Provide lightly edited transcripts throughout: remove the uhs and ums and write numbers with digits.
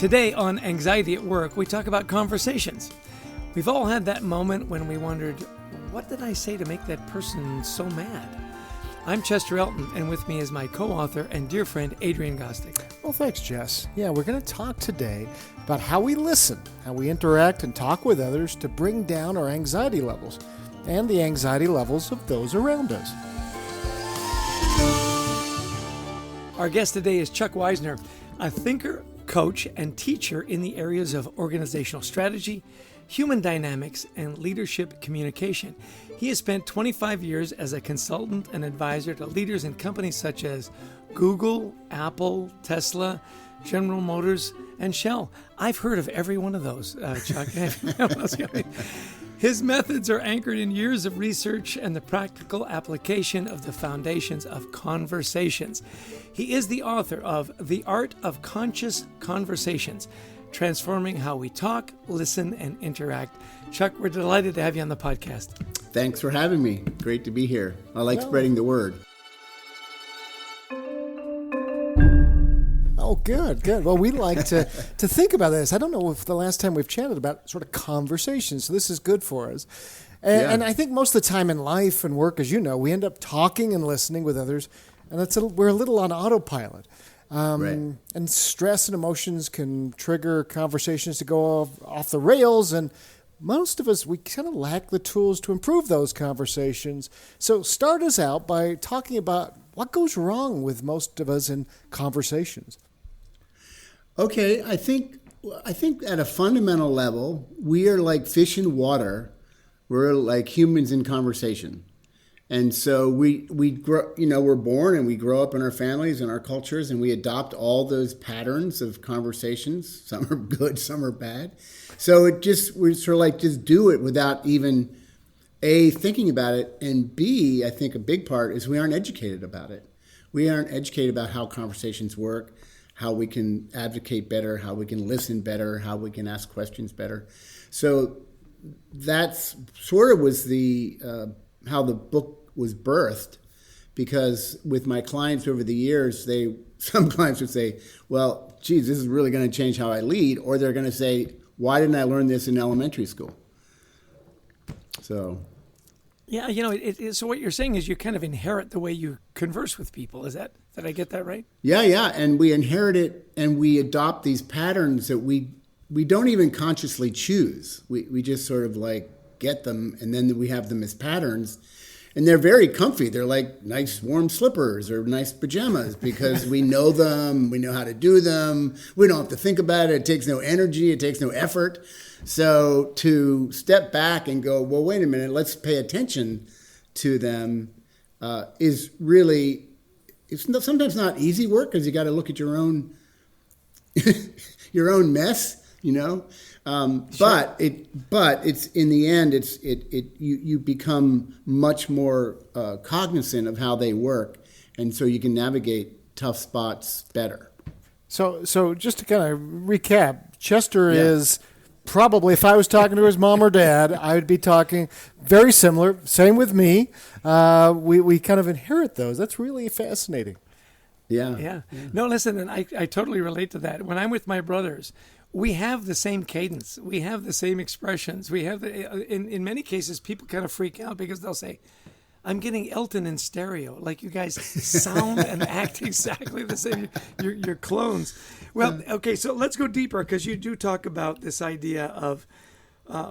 Today on Anxiety at Work, we talk about conversations. We've all had that moment when we wondered, what did I say to make that person so mad? I'm Chester Elton, and with me is my co-author and dear friend, Adrian Gostick. Well, thanks, Jess. Yeah, we're going to talk today about how we listen, how we interact and talk with others to bring down our anxiety levels and the anxiety levels of those around us. Our guest today is Chuck Weisner, a thinker, coach, and teacher in the areas of organizational strategy, human dynamics, and leadership communication. He has spent 25 years as a consultant and advisor to leaders in companies such as Google, Apple, Tesla, General Motors, and Shell. I've heard of every one of those, Chuck. His methods are anchored in years of research and the practical application of the foundations of conversations. He is the author of The Art of Conscious Conversations, transforming how we talk, listen, and interact. Chuck, we're delighted to have you on the podcast. Thanks for having me. Great to be here. I like spreading the word. Oh, good. Well, we like to think about this. I don't know if the last time we've chatted about sort of conversations, so this is good for us. And I think most of the time in life and work, as you know, we end up talking and listening with others, and we're a little on autopilot. Right. And stress and emotions can trigger conversations to go off the rails, and most of us, we kind of lack the tools to improve those conversations. So start us out by talking about what goes wrong with most of us in conversations. Okay, I think at a fundamental level, we are like fish in water. We're like humans in conversation. And so we grow, we're born and we grow up in our families and our cultures, and we adopt all those patterns of conversations. Some are good, some are bad. So we sort of like just do it without even A, thinking about it, and B, I think a big part is we aren't educated about it. We aren't educated about how conversations work, how we can advocate better, how we can listen better, how we can ask questions better. So that's sort of was the how the book was birthed, because with my clients over the years, some clients would say, well, geez, this is really going to change how I lead, or they're going to say, why didn't I learn this in elementary school? So... Yeah, so what you're saying is you kind of inherit the way you converse with people. Did I get that right? Yeah, and we inherit it, and we adopt these patterns that we don't even consciously choose. We just sort of like get them, and then we have them as patterns, and they're very comfy. They're like nice warm slippers or nice pajamas because we know them, we know how to do them, we don't have to think about it. It takes no energy, it takes no effort. So to step back and go, well, wait a minute, let's pay attention to them is really, sometimes not easy work, because you got to look at your own your own mess, Sure. But it's in the end, you become much more cognizant of how they work, and so you can navigate tough spots better. So just to kind of recap, Chester is probably, if I was talking to his mom or dad, I would be talking very similar. Same with me. We kind of inherit those. That's really fascinating. Yeah. No, listen, and I totally relate to that. When I'm with my brothers, we have the same cadence. We have the same expressions. We have in many cases, people kind of freak out because they'll say, I'm getting Elton in stereo. Like, you guys sound and act exactly the same. You're clones. Well, okay, so let's go deeper, because you do talk about this idea of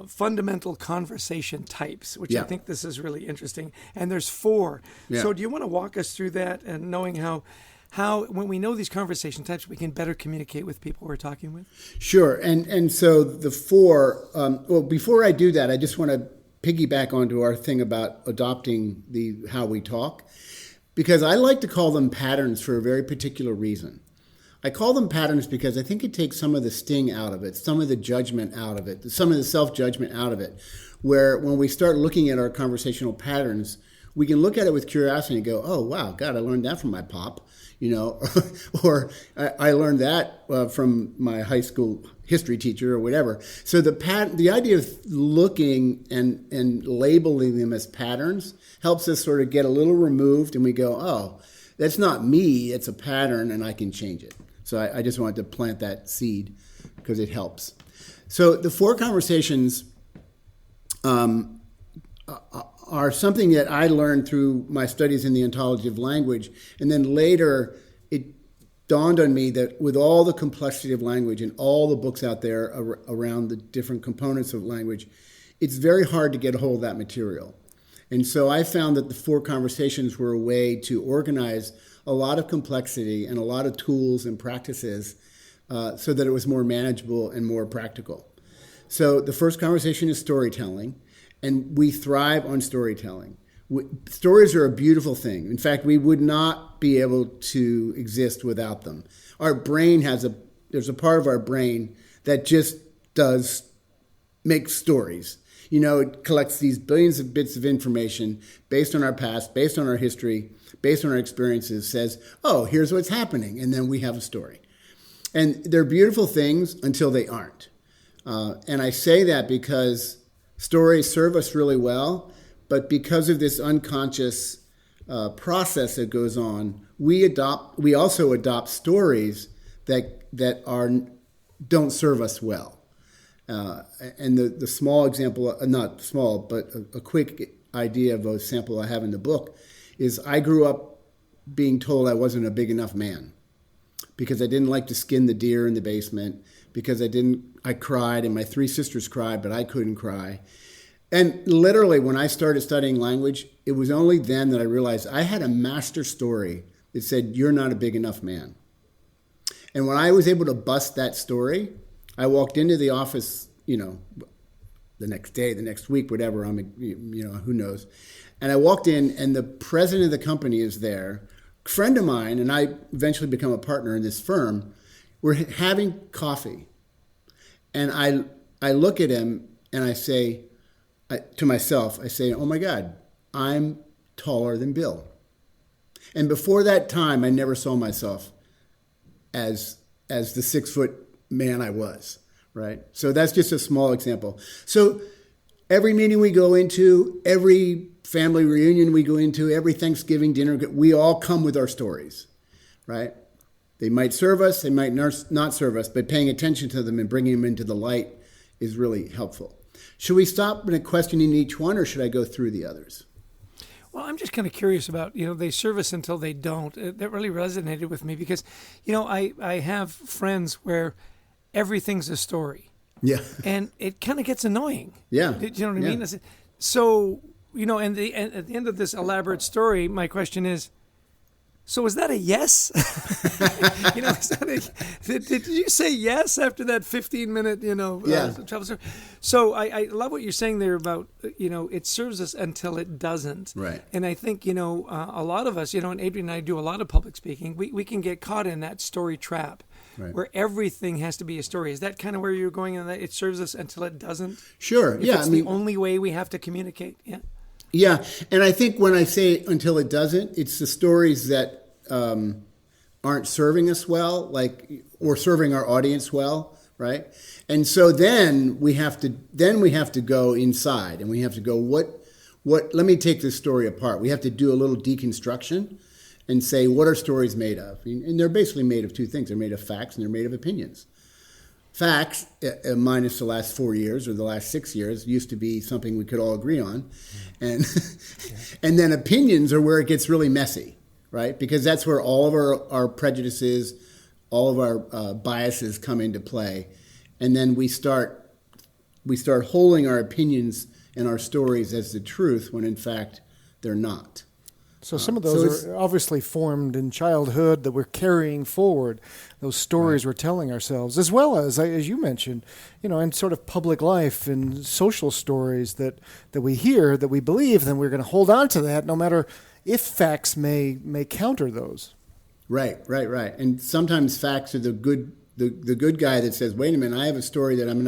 fundamental conversation types, which I think this is really interesting. And there's 4. Yeah. So do you want to walk us through that, and knowing how when we know these conversation types, we can better communicate with people we're talking with? Sure. And so the 4, well, before I do that, I just want to piggyback onto our thing about adopting how we talk, because I like to call them patterns for a very particular reason. I call them patterns because I think it takes some of the sting out of it, some of the judgment out of it, some of the self-judgment out of it, where when we start looking at our conversational patterns, we can look at it with curiosity and go, oh, wow, God, I learned that from my pop, or I learned that from my high school history teacher or whatever. So the idea of looking and labeling them as patterns helps us sort of get a little removed, and we go, oh, that's not me, it's a pattern, and I can change it. So I just wanted to plant that seed because it helps. So the 4 conversations are something that I learned through my studies in the ontology of language. And then later, it dawned on me that with all the complexity of language and all the books out there around the different components of language, it's very hard to get a hold of that material. And so I found that the 4 conversations were a way to organize a lot of complexity and a lot of tools and practices so that it was more manageable and more practical. So the first conversation is storytelling, and we thrive on storytelling. Stories are a beautiful thing. In fact, we would not be able to exist without them. Our brain there's a part of our brain that just makes stories. You know, it collects these billions of bits of information based on our past, based on our history, based on our experiences, says, oh, here's what's happening, and then we have a story. And they're beautiful things until they aren't. And I say that because stories serve us really well, but because of this unconscious process that goes on, we also adopt stories that don't serve us well. And the small example, not small, but a quick idea of a sample I have in the book is I grew up being told I wasn't a big enough man because I didn't like to skin the deer in the basement, because I cried and my 3 sisters cried, but I couldn't cry. And literally when I started studying language, it was only then that I realized I had a master story that said, you're not a big enough man. And when I was able to bust that story, I walked into the office, the next day, the next week, whatever, who knows. And I walked in and the president of the company is there, a friend of mine, and I eventually become a partner in this firm. We're having coffee. And I look at him and I say, to myself, I say, oh my God, I'm taller than Bill. And before that time, I never saw myself as the 6-foot man I was, right? So that's just a small example. So every meeting we go into, every family reunion we go into, every Thanksgiving dinner, we all come with our stories, right? They might serve us, they might not serve us, but paying attention to them and bringing them into the light is really helpful. Should we stop in questioning each one, or should I go through the others? Well, I'm just kind of curious about, they serve us until they don't. That really resonated with me because, I have friends where everything's a story. Yeah. And it kind of gets annoying. Yeah. Do you know what I mean? So, and at the end of this elaborate story, my question is, so is that a yes? Did you say yes after that 15-minute, travel story? So I love what you're saying there about, it serves us until it doesn't. Right. And I think, a lot of us, and Adrian and I do a lot of public speaking, we can get caught in that story trap. Right. Where everything has to be a story. Is that kind of where you're going in that it serves us until it doesn't? Sure. It's the only way we have to communicate. Yeah. Yeah, and I think when I say until it doesn't, it's the stories that aren't serving us well, or serving our audience well, right? And so then we have to go inside, and we have to go, what? Let me take this story apart. We have to do a little deconstruction and say, what are stories made of? And they're basically made of 2 things. They're made of facts and they're made of opinions. Facts, minus the last 4 years or the last 6 years, used to be something we could all agree on. And and then opinions are where it gets really messy, right? Because that's where all of our prejudices, all of our biases come into play. And then we start holding our opinions and our stories as the truth when in fact they're not. So some of those are obviously formed in childhood that we're carrying forward, those stories we're telling ourselves, as well as you mentioned, in sort of public life and social stories that we hear, that we believe, then we're going to hold on to that no matter if facts may counter those. Right. And sometimes facts are the good guy that says, wait a minute, I have a story that I'm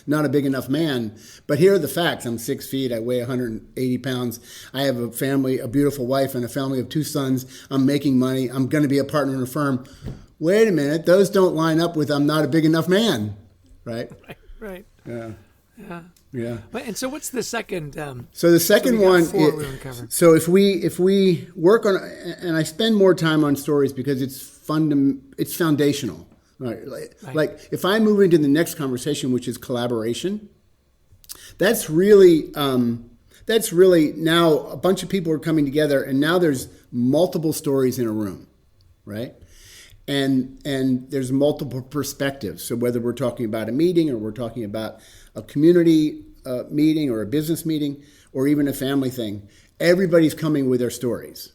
not a big enough man, but here are the facts. I'm 6 feet, I weigh 180 pounds, I have a family, a beautiful wife and a family of 2 sons, I'm making money, I'm going to be a partner in a firm. Wait a minute, those don't line up with I'm not a big enough man, right? Right. Yeah. Yeah. And so what's the second? So the second one, so if we work on, and I spend more time on stories because it's foundational. Right? Like if I move into the next conversation, which is collaboration, that's really now a bunch of people are coming together, and now there's multiple stories in a room, right? And there's multiple perspectives. So whether we're talking about a meeting, or we're talking about a community meeting, or a business meeting, or even a family thing, everybody's coming with their stories.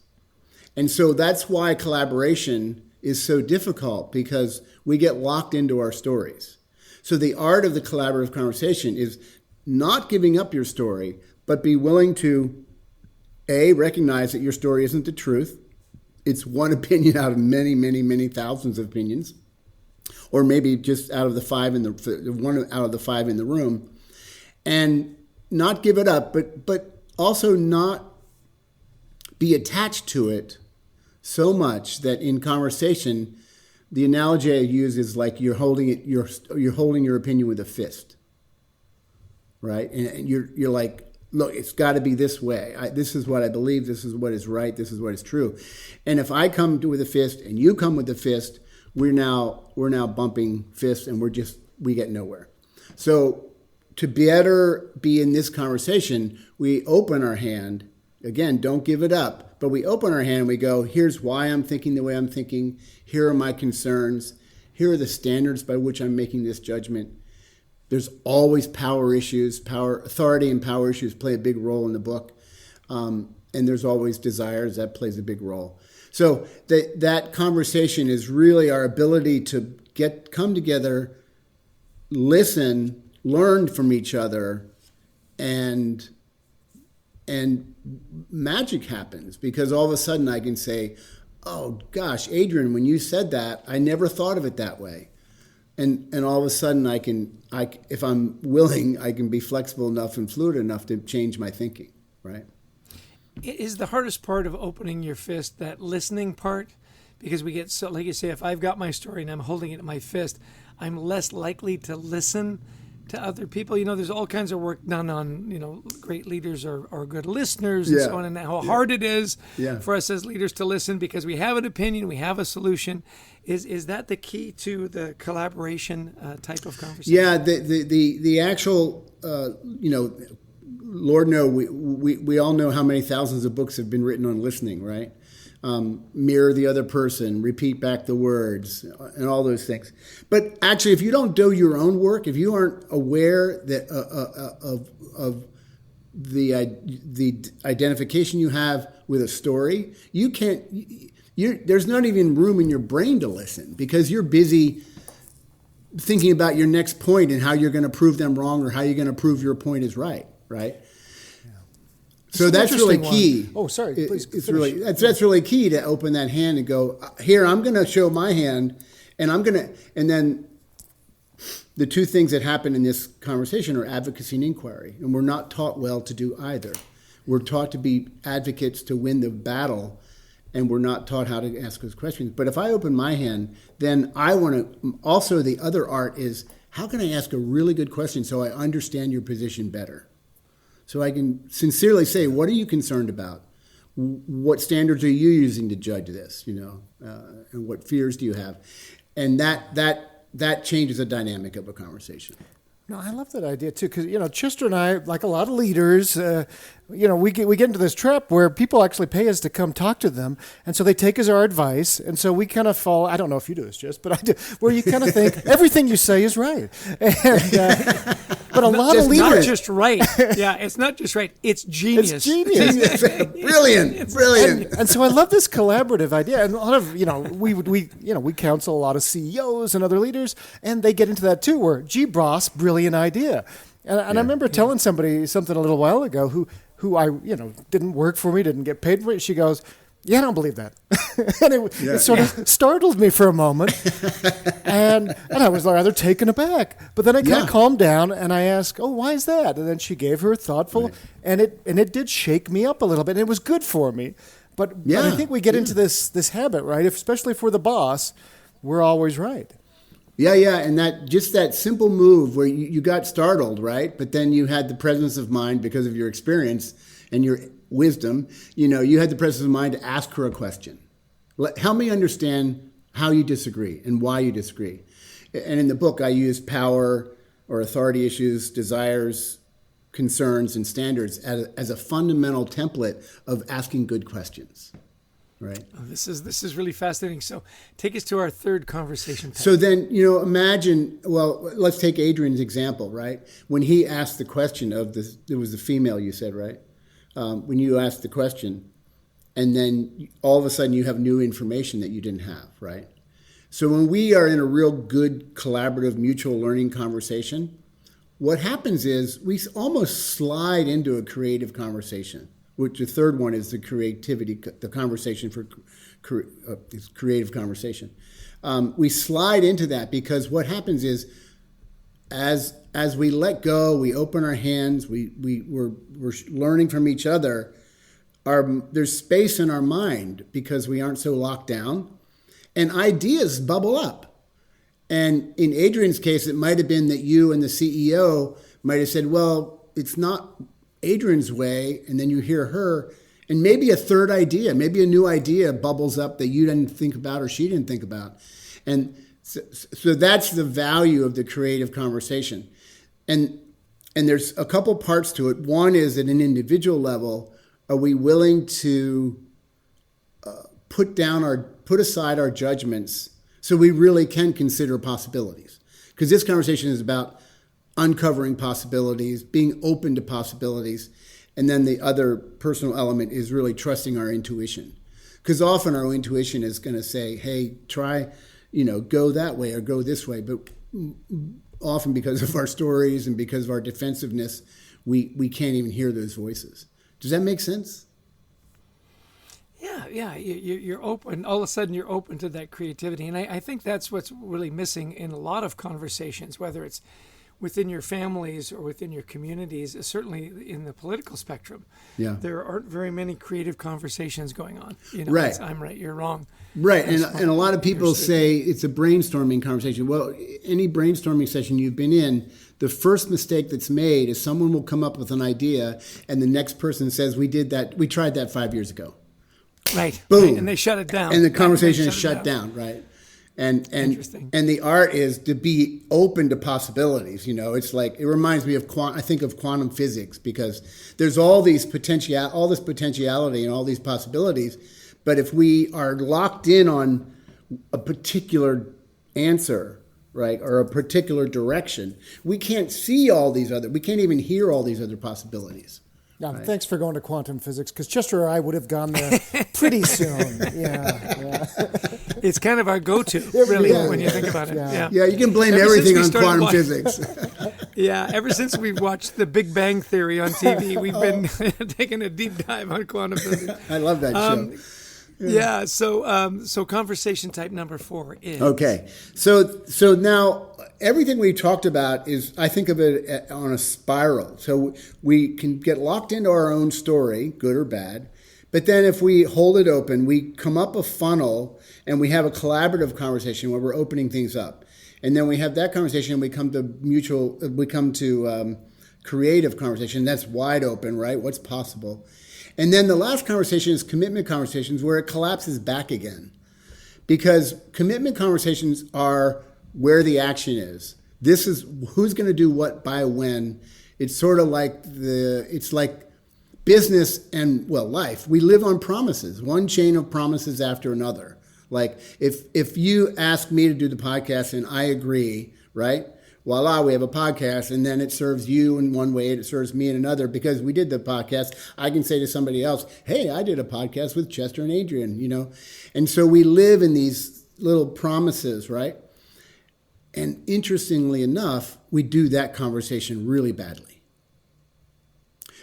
And so that's why collaboration is so difficult, because we get locked into our stories. So the art of the collaborative conversation is not giving up your story, but be willing to, A, recognize that your story isn't the truth. It's one opinion out of many, many, many thousands of opinions, or maybe just out of the one out of the five in the room, and not give it up, but also not be attached to it so much that in conversation, the analogy I use is like you're holding your opinion with a fist, right? And you're like, look, it's got to be this way. This is what I believe. This is what is right. This is what is true. And if I come with a fist and you come with a fist, we're now bumping fists, and we get nowhere. So to better be in this conversation, we open our hand. Again, don't give it up, but we open our hand and we go, here's why I'm thinking the way I'm thinking. Here are my concerns. Here are the standards by which I'm making this judgment. There's always power issues. Authority and power issues play a big role in the book. And there's always desires. That plays a big role. So that conversation is really our ability to come together, listen, learn from each other, and magic happens, because all of a sudden I can say, oh gosh, Adrian, when you said that, I never thought of it that way. And all of a sudden if I'm willing, I can be flexible enough and fluid enough to change my thinking, right? Is the hardest part of opening your fist that listening part? Because we get so, like you say, if I've got my story and I'm holding it in my fist, I'm less likely to listen to other people. There's all kinds of work done on, great leaders are good listeners and so on, and how hard it is for us as leaders to listen, because we have an opinion, we have a solution. Is that the key to the collaboration type of conversation? Yeah, the actual, Lord no, we all know how many thousands of books have been written on listening, right? Mirror the other person, repeat back the words, and all those things. But actually, if you don't do your own work, if you aren't aware that of the identification you have with a story, you can't. There's not even room in your brain to listen, because you're busy thinking about your next point and how you're going to prove them wrong, or how you're going to prove your point is right. Right. So that's really key. Oh, sorry. Please. That's really key, to open that hand and go, here, I'm going to show my hand, and then the two things that happen in this conversation are advocacy and inquiry, and we're not taught well to do either. We're taught to be advocates to win the battle, and we're not taught how to ask those questions. But if I open my hand, then I want to. Also, the other art is, how can I ask a really good question so I understand your position better? So I can sincerely say, what are you concerned about? What standards are you using to judge this? And what fears do you have? And that changes the dynamic of a conversation. No, I love that idea too, because Chester and I, like a lot of leaders, we get into this trap where people actually pay us to come talk to them, and so they take us our advice, and so we kind of fall. I don't know if you do this, Jess, but I do, where you kind of think everything you say is right, but a lot of leaders, not just right. Yeah, it's not just right. It's genius. It's genius. Brilliant. And so I love this collaborative idea, and a lot of we counsel a lot of CEOs and other leaders, and they get into that too, where Bros, brilliant idea. And I remember telling somebody something a little while ago who I didn't work for me, didn't get paid for it. She goes, yeah, I don't believe that. And it sort of startled me for a moment. and I was rather taken aback. But then I kind of calmed down and I asked, oh, why is that? And then she gave her thoughtful, and it did shake me up a little bit. And it was good for me. But I think we get into this habit, right? Especially for the boss, we're always right. Yeah, and that simple move where you got startled, right? But then you had the presence of mind because of your experience and your wisdom. You had the presence of mind to ask her a question. Help me understand how you disagree and why you disagree. And in the book, I use power or authority issues, desires, concerns, and standards as a fundamental template of asking good questions. Right. Oh, this is really fascinating. So take us to our third conversation. So then, imagine, well, let's take Adrian's example, right? When he asked the question of this, it was the female you said, right? When you asked the question, and then all of a sudden you have new information that you didn't have, right? So when we are in a real good collaborative mutual learning conversation, what happens is we almost slide into a creative conversation. Which the third one is the creativity, the conversation for creative conversation. We slide into that because what happens is, as we let go, we open our hands, we're learning from each other. There's space in our mind because we aren't so locked down, and ideas bubble up. And in Adrian's case, it might have been that you and the CEO might have said, "Well, it's not Adrian's way," and then you hear her, and maybe a third idea, maybe a new idea bubbles up that you didn't think about or she didn't think about. And so that's the value of the creative conversation. And there's a couple parts to it. One is at an individual level, are we willing to put aside our judgments so we really can consider possibilities? Because this conversation is about uncovering possibilities, being open to possibilities. And then the other personal element is really trusting our intuition. Because often our intuition is going to say, hey, try, go that way or go this way. But often because of our stories and because of our defensiveness, we can't even hear those voices. Does that make sense? Yeah. You're open. All of a sudden, you're open to that creativity. And I think that's what's really missing in a lot of conversations, whether it's within your families or within your communities, certainly in the political spectrum. Yeah. There aren't very many creative conversations going on. Right. I'm right, you're wrong. Right. And a lot of people say it's a brainstorming conversation. Well, any brainstorming session you've been in, the first mistake that's made is someone will come up with an idea and the next person says, we tried that 5 years ago. Right. Boom. Right. And they shut it down. And the conversation is shut down. Right. And the art is to be open to possibilities. It's like, it reminds me of I think of quantum physics, because there's all this potentiality and all these possibilities. But if we are locked in on a particular answer, right, or a particular direction, we can't see we can't even hear all these other possibilities. Yeah, right. Thanks for going to quantum physics, because Chester or I would have gone there pretty soon. Yeah. It's kind of our go-to, really, when you think about it. Yeah, you can blame everything on quantum physics. Yeah, ever since we watched The Big Bang Theory on TV, we've been taking a deep dive on quantum physics. I love that show. Yeah, so conversation type number 4 is... Okay, so now everything we talked about is, I think of it on a spiral. So we can get locked into our own story, good or bad, but then if we hold it open, we come up a funnel and we have a collaborative conversation where we're opening things up. And then we have that conversation and we come to creative conversation. That's wide open, right? What's possible? And then the last conversation is commitment conversations, where it collapses back again. Because commitment conversations are where the action is. This is who's going to do what by when. It's sort of like it's like business and, life. We live on promises, one chain of promises after another. Like if you ask me to do the podcast and I agree, right? Voila, we have a podcast, and then it serves you in one way and it serves me in another. Because we did the podcast, I can say to somebody else, hey, I did a podcast with Chester and Adrian, And so we live in these little promises, right? And interestingly enough, we do that conversation really badly.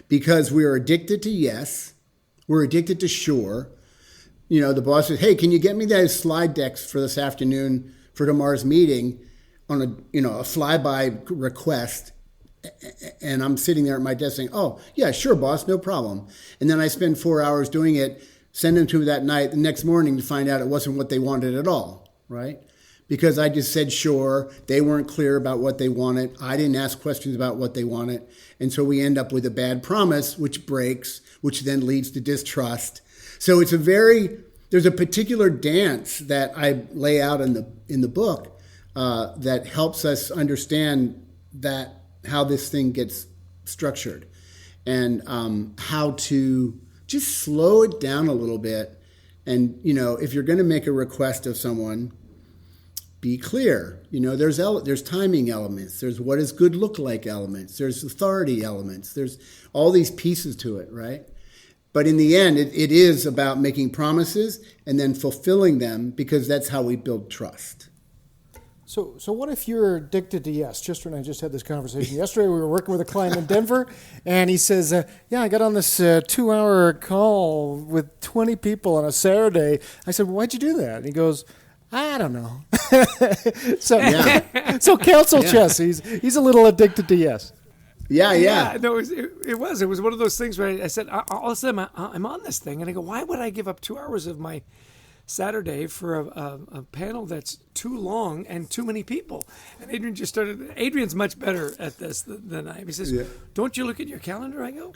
Because we're addicted to yes, we're addicted to sure. The boss says, hey, can you get me those slide decks for this afternoon for tomorrow's meeting? On a flyby request, and I'm sitting there at my desk saying, oh, yeah, sure, boss, no problem. And then I spend 4 hours doing it, send them to me that night, the next morning to find out it wasn't what they wanted at all, right? Because I just said sure, they weren't clear about what they wanted, I didn't ask questions about what they wanted, and so we end up with a bad promise, which breaks, which then leads to distrust. So there's a particular dance that I lay out in the book, that helps us understand that how this thing gets structured and how to just slow it down a little bit. And, if you're going to make a request of someone, be clear. There's timing elements. There's what does good look like elements. There's authority elements. There's all these pieces to it, right? But in the end, it is about making promises and then fulfilling them, because that's how we build trust. So what if you're addicted to yes? Chester and I just had this conversation yesterday. We were working with a client in Denver, and he says, I got on this 2-hour call with 20 people on a Saturday. I said, well, why'd you do that? And he goes, I don't know. So counsel Chess. He's a little addicted to yes. Yeah. No, it was one of those things where I said, all of a sudden I'm on this thing, and I go, why would I give up 2 hours of my Saturday for a panel that's too long and too many people? And Adrian's much better at this than I am. He says, don't you look at your calendar? I go,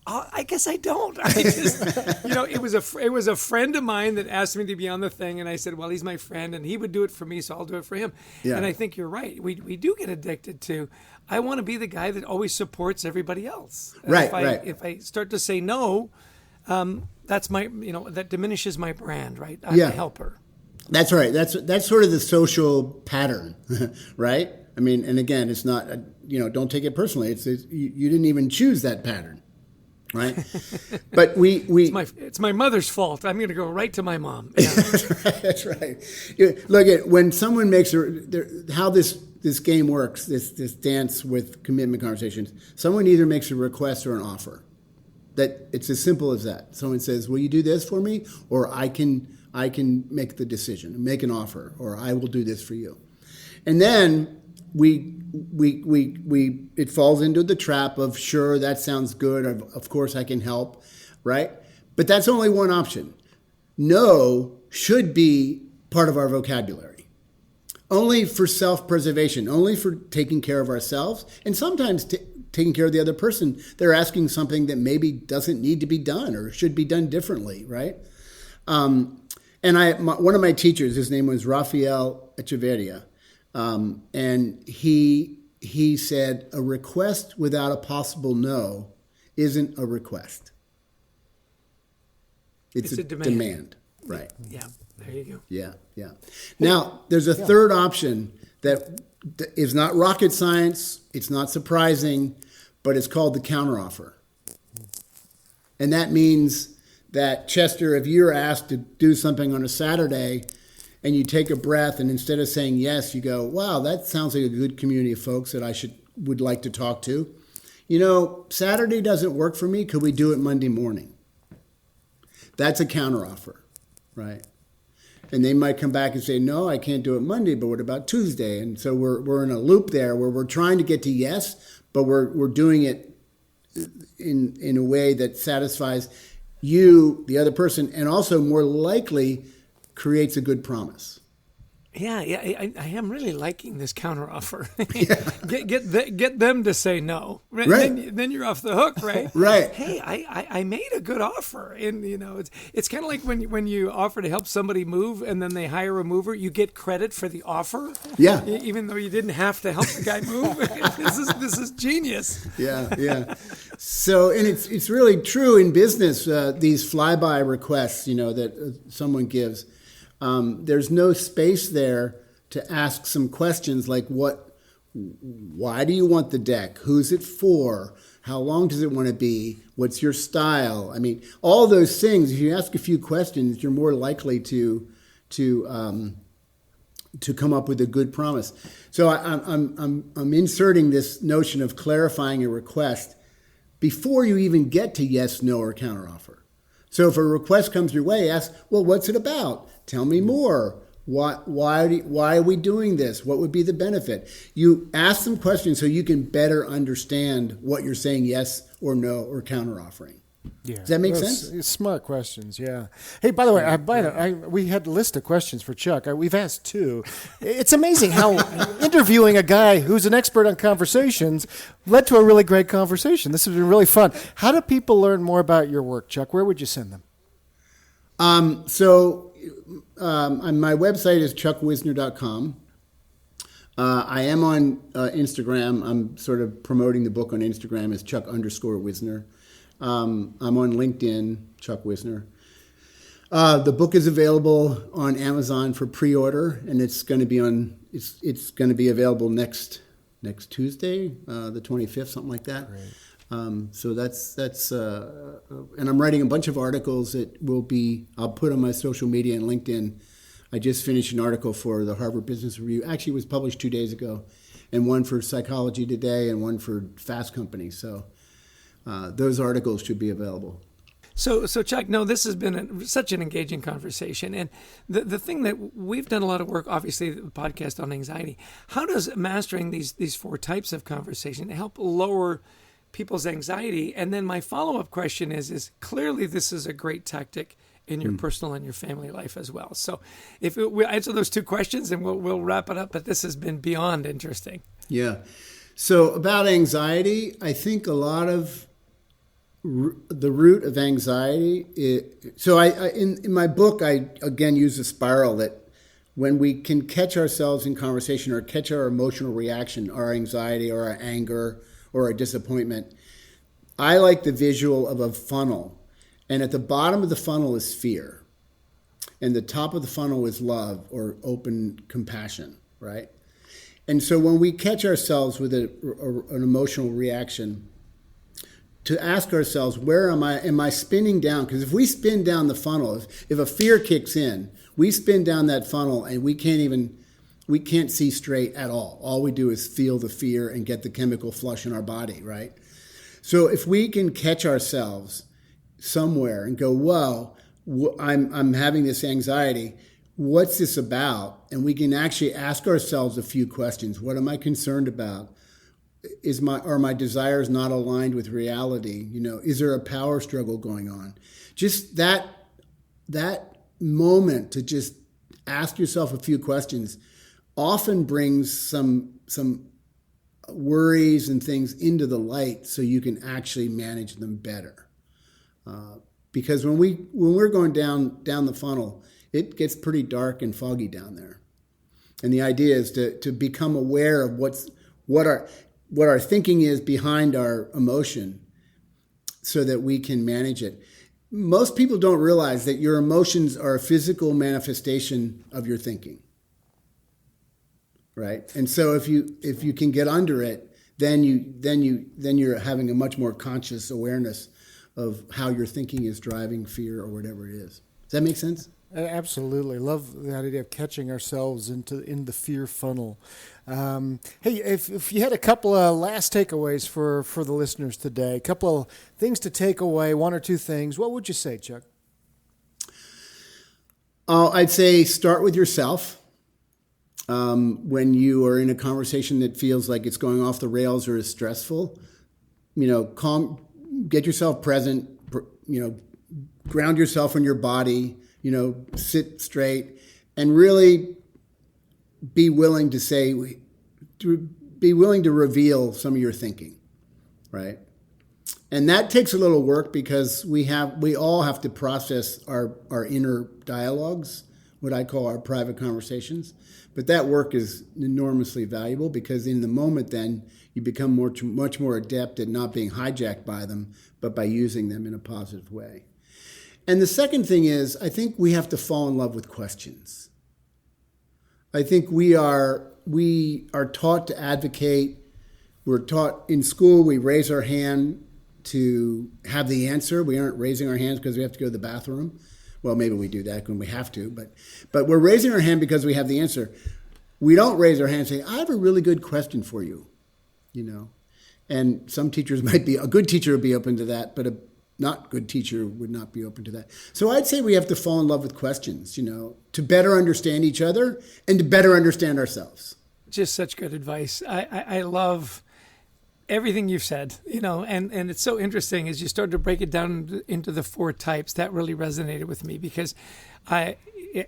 I guess I don't. I just, it was a friend of mine that asked me to be on the thing, and I said, well, he's my friend, and he would do it for me, so I'll do it for him. Yeah. And I think you're right. We do get addicted to, I want to be the guy that always supports everybody else. And if I start to say no, that's that diminishes my brand, right? I'm a helper. That's right. That's sort of the social pattern, right? I mean, and again, it's not, don't take it personally. It's you didn't even choose that pattern. Right, but it's my mother's fault. I'm going to go right to my mom. Yeah. That's right. Look at when someone makes how this game works. This dance with commitment conversations. Someone either makes a request or an offer. That it's as simple as that. Someone says, "Will you do this for me?" Or I can make the decision, make an offer, or I will do this for you. And then it falls into the trap of, sure, that sounds good. Of course I can help, right? But that's only one option. No should be part of our vocabulary. Only for self-preservation, only for taking care of ourselves, and sometimes taking care of the other person. They're asking something that maybe doesn't need to be done or should be done differently, right? And one of my teachers, his name was Rafael Echeverria. And he said, a request without a possible no isn't a request. It's a demand. Right. Yeah, there you go. Yeah. Now, there's a third option that is not rocket science. It's not surprising, but it's called the counteroffer. And that means that, Chester, if you're asked to do something on a Saturday, and you take a breath, and instead of saying yes, you go, wow, that sounds like a good community of folks that I would like to talk to. Saturday doesn't work for me. Could we do it Monday morning? That's a counteroffer, right? And they might come back and say, no, I can't do it Monday, but what about Tuesday? And so we're in a loop there where we're trying to get to yes, but we're doing it in a way that satisfies you, the other person, and also more likely creates a good promise. Yeah, I am really liking this counteroffer. Get them to say no, right? Then you're off the hook, right? Right. Hey, I made a good offer, and it's kind of like when you offer to help somebody move, and then they hire a mover, you get credit for the offer. Yeah. Even though you didn't have to help the guy move. This is genius. Yeah. So, and it's really true in business. These flyby requests, that someone gives. There's no space there to ask some questions like why do you want the deck? Who's it for? How long does it want to be? What's your style? I mean, all those things, if you ask a few questions, you're more likely to come up with a good promise. So I'm inserting this notion of clarifying a request before you even get to yes, no, or counteroffer. So if a request comes your way, ask, well, what's it about? Tell me more. Why are we doing this? What would be the benefit? You ask them questions so you can better understand what you're saying yes or no or counteroffering. Yeah. Does that make sense? Smart questions, yeah. Hey, by the way, we had a list of questions for Chuck. We've asked two. It's amazing how interviewing a guy who's an expert on conversations led to a really great conversation. This has been really fun. How do people learn more about your work, Chuck? Where would you send them? My website is chuckwisner.com. I am on Instagram. I'm sort of promoting the book on Instagram as Chuck_Wisner. I'm on LinkedIn, Chuck Wisner. The book is available on Amazon for pre-order, and it's going to be available next Tuesday, the 25th, something like that. So that's and I'm writing a bunch of articles that I'll put on my social media and LinkedIn. I just finished an article for the Harvard Business Review. Actually, it was published 2 days ago, and one for Psychology Today and one for Fast Company. So those articles should be available. So Chuck, no, this has been such an engaging conversation. And the thing that we've done a lot of work, obviously, the podcast on anxiety. How does mastering these 4 types of conversation help lower people's anxiety? And then my follow-up question is clearly this is a great tactic in your personal and your family life as well. So if we answer those 2 questions, and we'll wrap it up. But this has been beyond interesting. Yeah. So about anxiety, I think a lot of the root of anxiety. In my book, I again use a spiral that when we can catch ourselves in conversation or catch our emotional reaction, our anxiety or our anger or our disappointment, I like the visual of a funnel. And at the bottom of the funnel is fear. And the top of the funnel is love or open compassion, right? And so when we catch ourselves with an emotional reaction, to ask ourselves, where am I spinning down? Because if we spin down the funnel, if a fear kicks in, we spin down that funnel and we can't see straight at all. All we do is feel the fear and get the chemical flush in our body, right? So if we can catch ourselves somewhere and go, whoa, I'm having this anxiety. What's this about? And we can actually ask ourselves a few questions. What am I concerned about? Are my desires not aligned with reality? Is there a power struggle going on? Just that moment to just ask yourself a few questions often brings some worries and things into the light so you can actually manage them better. Because when we're going down the funnel, it gets pretty dark and foggy down there. And the idea is to become aware of what our thinking is behind our emotion so that we can manage it. Most people don't realize that your emotions are a physical manifestation of your thinking. Right? And so if you can get under it, then you're having a much more conscious awareness of how your thinking is driving fear or whatever it is. Does that make sense? Absolutely. Love the idea of catching ourselves in the fear funnel. Hey, if you had a couple of last takeaways for the listeners today, a couple of things to take away, 1 or 2 things, what would you say, Chuck? I'd say start with yourself. When you are in a conversation that feels like it's going off the rails or is stressful, calm, get yourself present, ground yourself in your body, sit straight, and really be willing to reveal some of your thinking, right? And that takes a little work because we all have to process our inner dialogues, what I call our private conversations. But that work is enormously valuable because in the moment then you become much more adept at not being hijacked by them, but by using them in a positive way. And the second thing is, I think we have to fall in love with questions. I think we are taught to advocate. We're taught in school, we raise our hand to have the answer. We aren't raising our hands because we have to go to the bathroom. Well, maybe we do that when we have to, but we're raising our hand because we have the answer. We don't raise our hand and say, I have a really good question for you, And some teachers a good teacher would be open to that, but a not good teacher would not be open to that. So I'd say we have to fall in love with questions, to better understand each other and to better understand ourselves. Just such good advice. I love everything you've said, and it's so interesting as you start to break it down into the 4 types. That really resonated with me because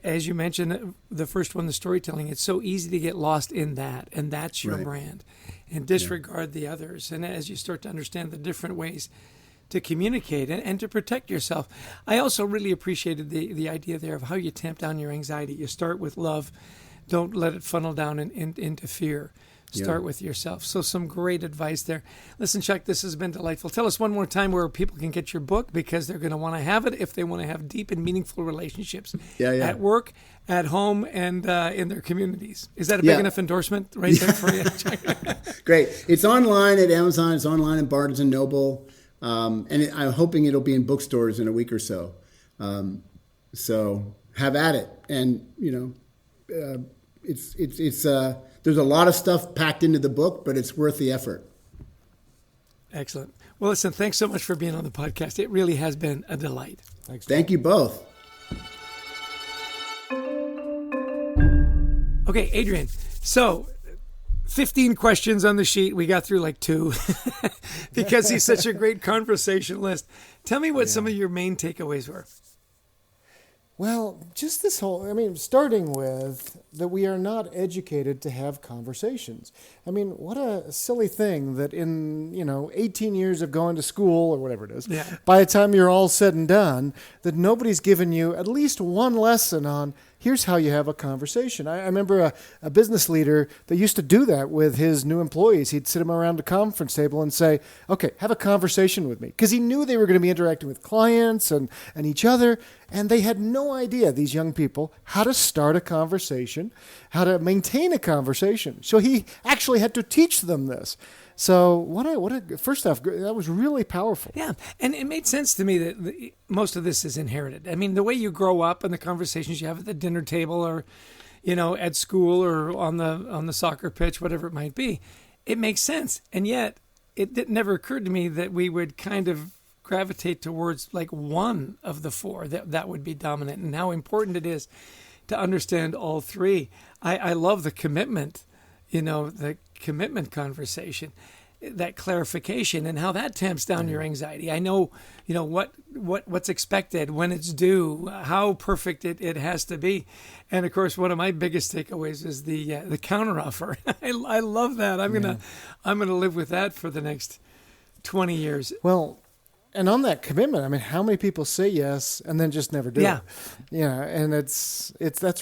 as you mentioned, the first one, the storytelling, it's so easy to get lost in that, and that's your brand, and disregard the others. And as you start to understand the different ways to communicate and to protect yourself. I also really appreciated the idea there of how you tamp down your anxiety. You start with love, don't let it funnel down into fear. Start with yourself. So some great advice there. Listen, Chuck, this has been delightful. Tell us one more time where people can get your book, because they're going to want to have it if they want to have deep and meaningful relationships at work, at home, and in their communities. Is that a big enough endorsement right there for you, Chuck? Great. It's online at Amazon. It's online at Barnes & Noble. And I'm hoping it'll be in bookstores in a week or so. So have at it. And, it's there's a lot of stuff packed into the book, but it's worth the effort. Excellent. Well, listen, thanks so much for being on the podcast. It really has been a delight. Thanks. Thank you both. Okay, Adrian. So 15 questions on the sheet. We got through like 2 because he's such a great conversationalist. Tell me what some of your main takeaways were. Well, just this whole, starting with that we are not educated to have conversations. What a silly thing that in, 18 years of going to school or whatever it is, by the time you're all said and done, that nobody's given you at least one lesson on here's how you have a conversation. I remember a business leader that used to do that with his new employees. He'd sit them around a conference table and say, okay, have a conversation with me. Because he knew they were going to be interacting with clients and each other. And they had no idea, these young people, how to start a conversation, how to maintain a conversation. So he actually had to teach them this. So first off, that was really powerful. Yeah, and it made sense to me that most of this is inherited. The way you grow up and the conversations you have at the dinner table or, at school or on the soccer pitch, whatever it might be, it makes sense. And yet it never occurred to me that we would kind of gravitate towards like one of the 4 that would be dominant, and how important it is to understand all 3. I love the commitment, the commitment conversation, that clarification, and how that tamps down your anxiety. I know, what's expected, when it's due, how perfect it has to be. And of course, one of my biggest takeaways is the counteroffer. I love that. I'm gonna live with that for the next 20 years. Well, and on that commitment, how many people say yes and then just never do it? Yeah, and that's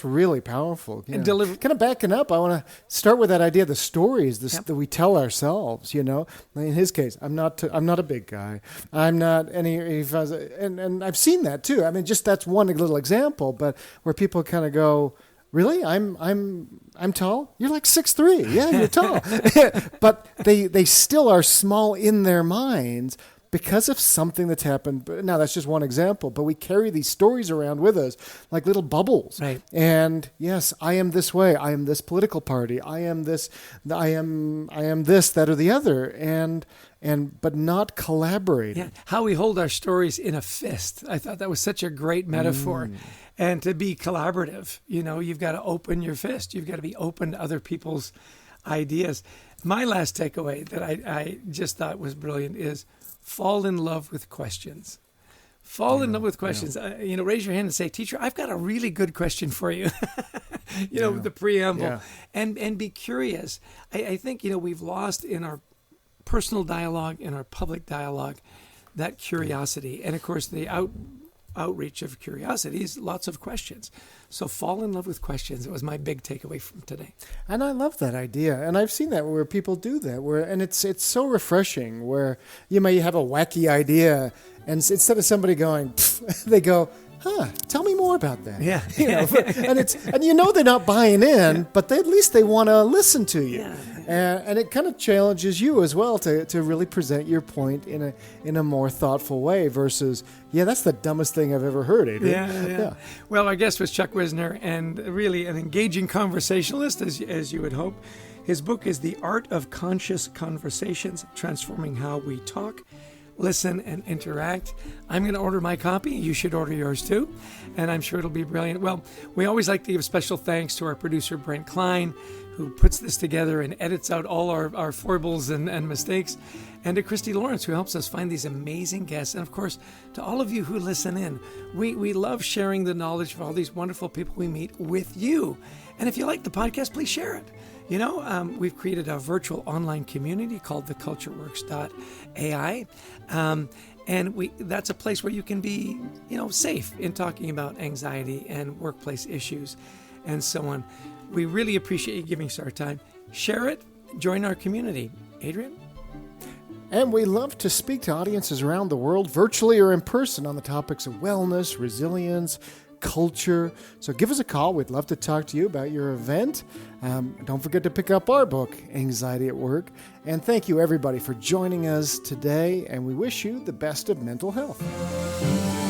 really powerful. And deliver. Kind of backing up, I want to start with that idea of the stories that we tell ourselves. In his case, I'm not a big guy. I'm not any. And I've seen that too. Just that's one little example, but where people kind of go, really? I'm tall? You're like 6'3". Yeah, you're tall. But they still are small in their minds, because of something that's happened. Now, that's just one example, but we carry these stories around with us like little bubbles. Right. And yes, I am this way. I am this political party. I am this, that, or the other. But not collaborating. Yeah. How we hold our stories in a fist. I thought that was such a great metaphor. And to be collaborative, you've got to open your fist. You've got to be open to other people's ideas. My last takeaway that I just thought was brilliant is fall in love with questions. Fall in love with questions. Raise your hand and say, teacher, I've got a really good question for you. The preamble. And be curious. I think, we've lost in our personal dialogue, in our public dialogue, that curiosity. And of course, the outreach of curiosity is lots of questions. So fall in love with questions. It was my big takeaway from today. And I love that idea. And I've seen that where people do that, and it's so refreshing, where you may have a wacky idea, and instead of somebody going, they go, tell me more about that. Yeah. And they're not buying in, but at least they want to listen to you. Yeah. And it kind of challenges you as well to really present your point in a more thoughtful way versus, that's the dumbest thing I've ever heard, Adrian. Yeah. Well, our guest was Chuck Wisner, and really an engaging conversationalist, as you would hope. His book is The Art of Conscious Conversations, Transforming How We Talk, Listen, and Interact. I'm going to order my copy. You should order yours too, and I'm sure it'll be brilliant. Well, we always like to give special thanks to our producer, Brent Klein, who puts this together and edits out all our foibles and mistakes, and to Christy Lawrence, who helps us find these amazing guests, and of course, to all of you who listen in. We love sharing the knowledge of all these wonderful people we meet with you. And if you like the podcast, please share it. We've created a virtual online community called thecultureworks.ai. And that's a place where you can be, safe in talking about anxiety and workplace issues and so on. We really appreciate you giving us our time. Share it. Join our community. Adrian? And we love to speak to audiences around the world, virtually or in person, on the topics of wellness, resilience, culture. So give us a call. We'd love to talk to you about your event. Don't forget to pick up our book, Anxiety at Work. And thank you, everybody, for joining us today. And we wish you the best of mental health.